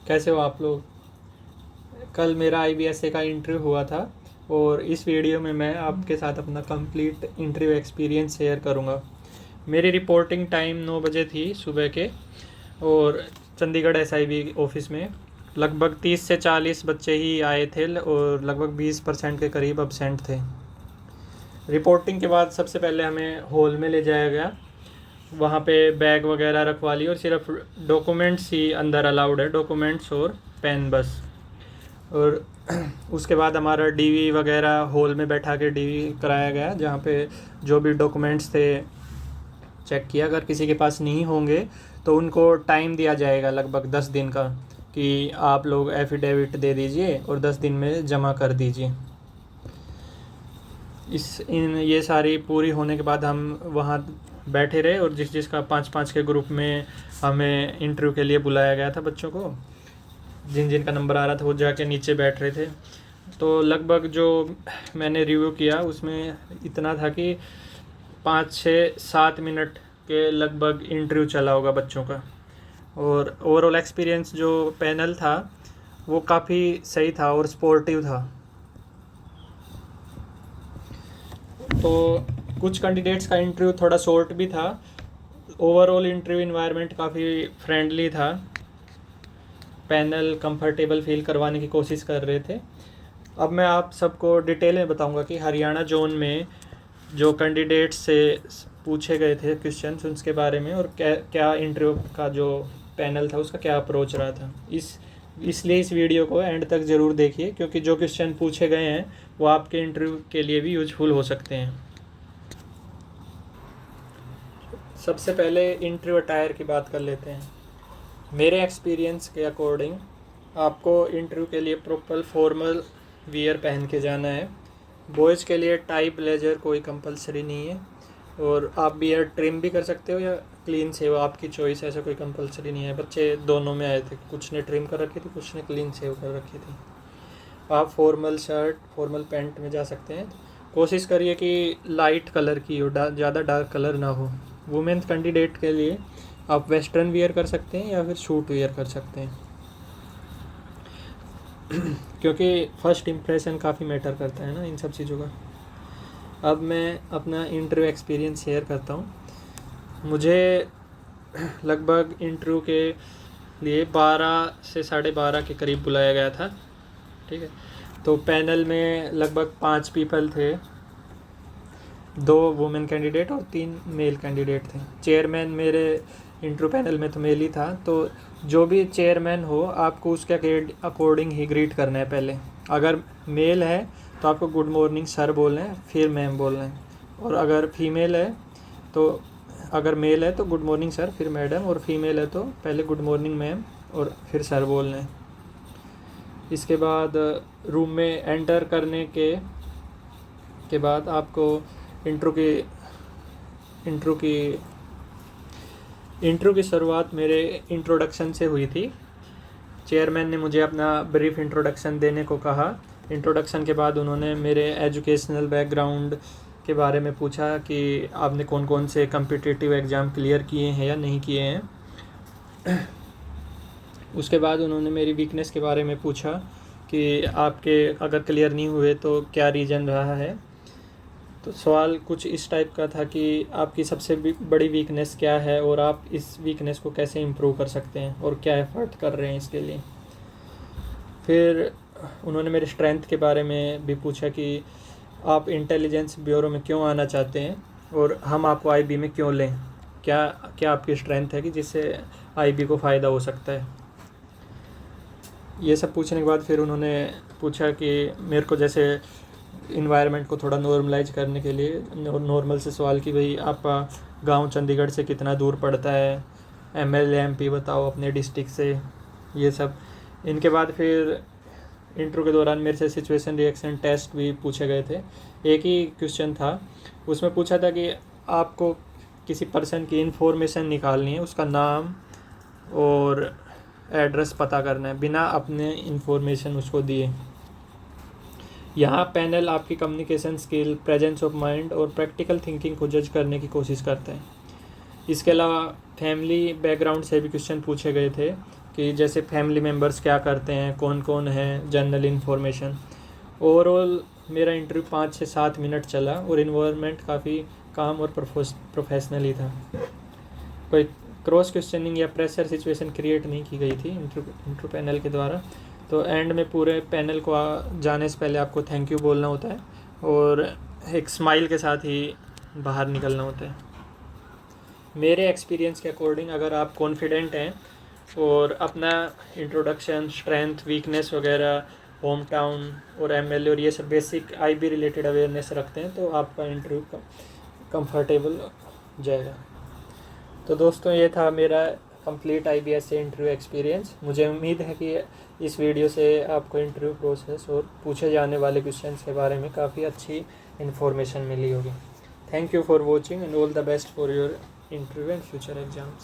कैसे हो आप लोग। कल मेरा IBSA का इंटरव्यू हुआ था और इस वीडियो में मैं आपके साथ अपना कंप्लीट इंटरव्यू एक्सपीरियंस शेयर करूंगा। मेरी रिपोर्टिंग टाइम 9 बजे थी सुबह के और चंडीगढ़ SIB ऑफिस में लगभग 30 से 40 बच्चे ही आए थे और लगभग 20% के करीब अब्सेंट थे। रिपोर्टिंग के बाद सबसे पहले हमें हॉल में ले जाया गया। वहाँ पे बैग वगैरह रखवा ली और सिर्फ डॉक्यूमेंट्स ही अंदर अलाउड है, डॉक्यूमेंट्स और पेन बस। और उसके बाद हमारा DV वगैरह हॉल में बैठा के DV कराया गया, जहाँ पे जो भी डॉक्यूमेंट्स थे चेक किया। अगर किसी के पास नहीं होंगे तो उनको टाइम दिया जाएगा लगभग 10 दिन का कि आप लोग एफिडेविट दे दीजिए और 10 दिन में जमा कर दीजिए। ये सारी पूरी होने के बाद हम वहाँ बैठे रहे और जिसका 5-5 के ग्रुप में हमें इंटरव्यू के लिए बुलाया गया था। बच्चों को जिनका नंबर आ रहा था वो जाके नीचे बैठ रहे थे। तो लगभग जो मैंने रिव्यू किया उसमें इतना था कि 5-6-7 मिनट के लगभग इंटरव्यू चला होगा बच्चों का। और ओवरऑल एक्सपीरियंस जो पैनल था वो काफ़ी सही था और स्पोर्टिव था। तो कुछ कैंडिडेट्स का इंटरव्यू थोड़ा शॉर्ट भी था। ओवरऑल इंटरव्यू इन्वायरमेंट काफ़ी फ्रेंडली था। पैनल कंफर्टेबल फील करवाने की कोशिश कर रहे थे। अब मैं आप सबको डिटेल में बताऊंगा कि हरियाणा जोन में जो कैंडिडेट्स से पूछे गए थे क्वेश्चंस उसके बारे में और क्या इंटरव्यू का जो पैनल था उसका क्या अप्रोच रहा था। इसलिए इस वीडियो को एंड तक ज़रूर देखिए, क्योंकि जो क्वेश्चन पूछे गए हैं वो आपके इंटरव्यू के लिए भी यूजफुल हो सकते हैं। सबसे पहले इंटरव्यू अटायर की बात कर लेते हैं। मेरे एक्सपीरियंस के अकॉर्डिंग आपको इंटरव्यू के लिए प्रॉपर फॉर्मल वियर पहन के जाना है। बॉयज़ के लिए टाई ब्लेजर कोई कंपलसरी नहीं है और आप बियर ट्रिम भी कर सकते हो या क्लीन सेव, आपकी चॉइस, ऐसा कोई कंपलसरी नहीं है। बच्चे दोनों में आए थे, कुछ ने ट्रिम कर रखी थी, कुछ ने क्लीन सेव कर रखी थी। आप फॉर्मल शर्ट फॉर्मल पैंट में जा सकते हैं। कोशिश करिए कि लाइट कलर की हो, ज़्यादा डार्क कलर ना हो। वुमेन कैंडिडेट के लिए आप वेस्टर्न वियर कर सकते हैं या फिर सूट वियर कर सकते हैं क्योंकि फर्स्ट इम्प्रेशन काफ़ी मैटर करता है ना इन सब चीज़ों का। अब मैं अपना इंटरव्यू एक्सपीरियंस शेयर करता हूँ। मुझे लगभग इंटरव्यू के लिए 12 से 12:30 के करीब बुलाया गया था, ठीक है। तो पैनल में लगभग 5 पीपल थे, 2 वुमेन कैंडिडेट और 3 मेल कैंडिडेट थे। चेयरमैन मेरे इंटरव्यू पैनल में तो मेल ही था, तो जो भी चेयरमैन हो आपको उसके अकॉर्डिंग ही ग्रीट करना है। पहले अगर मेल है तो आपको गुड मॉर्निंग सर बोलना है, फिर मैम बोलना है। और अगर फीमेल है तो अगर मेल है तो गुड मॉर्निंग सर फिर मैडम, और फीमेल है तो पहले गुड मॉर्निंग मैम और फिर सर बोलना है। इसके बाद रूम में एंटर करने के बाद आपको इंटरव्यू की शुरुआत मेरे इंट्रोडक्शन से हुई थी। चेयरमैन ने मुझे अपना ब्रीफ इंट्रोडक्शन देने को कहा। इंट्रोडक्शन के बाद उन्होंने मेरे एजुकेशनल बैकग्राउंड के बारे में पूछा कि आपने कौन कौन से कम्पिटिटिव एग्ज़ाम क्लियर किए हैं या नहीं किए हैं। उसके बाद उन्होंने मेरी वीकनेस के बारे में पूछा कि आपके अगर क्लियर नहीं हुए तो क्या रीज़न रहा है। तो सवाल कुछ इस टाइप का था कि आपकी सबसे बड़ी वीकनेस क्या है और आप इस वीकनेस को कैसे इम्प्रूव कर सकते हैं और क्या एफ़र्ट कर रहे हैं इसके लिए। फिर उन्होंने मेरे स्ट्रेंथ के बारे में भी पूछा कि आप इंटेलिजेंस ब्यूरो में क्यों आना चाहते हैं और हम आपको IB में क्यों लें, क्या आपकी स्ट्रेंथ है कि जिससे IB को फ़ायदा हो सकता है। ये सब पूछने के बाद फिर उन्होंने पूछा कि मेरे को जैसे इन्वायरमेंट को थोड़ा नॉर्मलाइज करने के लिए नॉर्मल से सवाल कि भाई आपका गांव चंडीगढ़ से कितना दूर पड़ता है, MLA MP बताओ अपने डिस्ट्रिक्ट से, ये सब। इनके बाद फिर इंटरव्यू के दौरान मेरे से सिचुएशन रिएक्शन टेस्ट भी पूछे गए थे। एक ही क्वेश्चन था, उसमें पूछा था कि आपको किसी पर्सन की इन्फॉर्मेशन निकालनी है, उसका नाम और एड्रेस पता करना है बिना अपने इन्फॉर्मेशन उसको दिए। यहाँ पैनल आपकी communication skill, presence of mind और प्रैक्टिकल थिंकिंग को जज करने की कोशिश करता है। इसके अलावा फैमिली बैकग्राउंड से भी क्वेश्चन पूछे गए थे कि जैसे फैमिली मेम्बर्स क्या करते हैं, कौन कौन है, जनरल इन्फॉर्मेशन। ओवरऑल मेरा इंटरव्यू 5 से 7 मिनट चला और इन्वायरमेंट काफ़ी काम और प्रोफेशनल ही था। कोई क्रॉस क्वेश्चनिंग या प्रेशर सिचुएशन क्रिएट नहीं की गई थी इंटरव्यू पैनल के द्वारा। तो एंड में पूरे पैनल को जाने से पहले आपको थैंक यू बोलना होता है और एक स्माइल के साथ ही बाहर निकलना होता है। मेरे एक्सपीरियंस के अकॉर्डिंग अगर आप कॉन्फिडेंट हैं और अपना इंट्रोडक्शन, स्ट्रेंथ, वीकनेस वगैरह, होम टाउन और एमएलए और ये सब बेसिक आईबी रिलेटेड अवेयरनेस रखते हैं तो आपका इंटरव्यू कंफर्टेबल जाएगा। तो दोस्तों ये था मेरा कंप्लीट IBS से इंटरव्यू एक्सपीरियंस। मुझे उम्मीद है कि इस वीडियो से आपको इंटरव्यू प्रोसेस और पूछे जाने वाले क्वेश्चंस के बारे में काफ़ी अच्छी इन्फॉर्मेशन मिली होगी। Thank you for watching and all the best for your interview and future exams.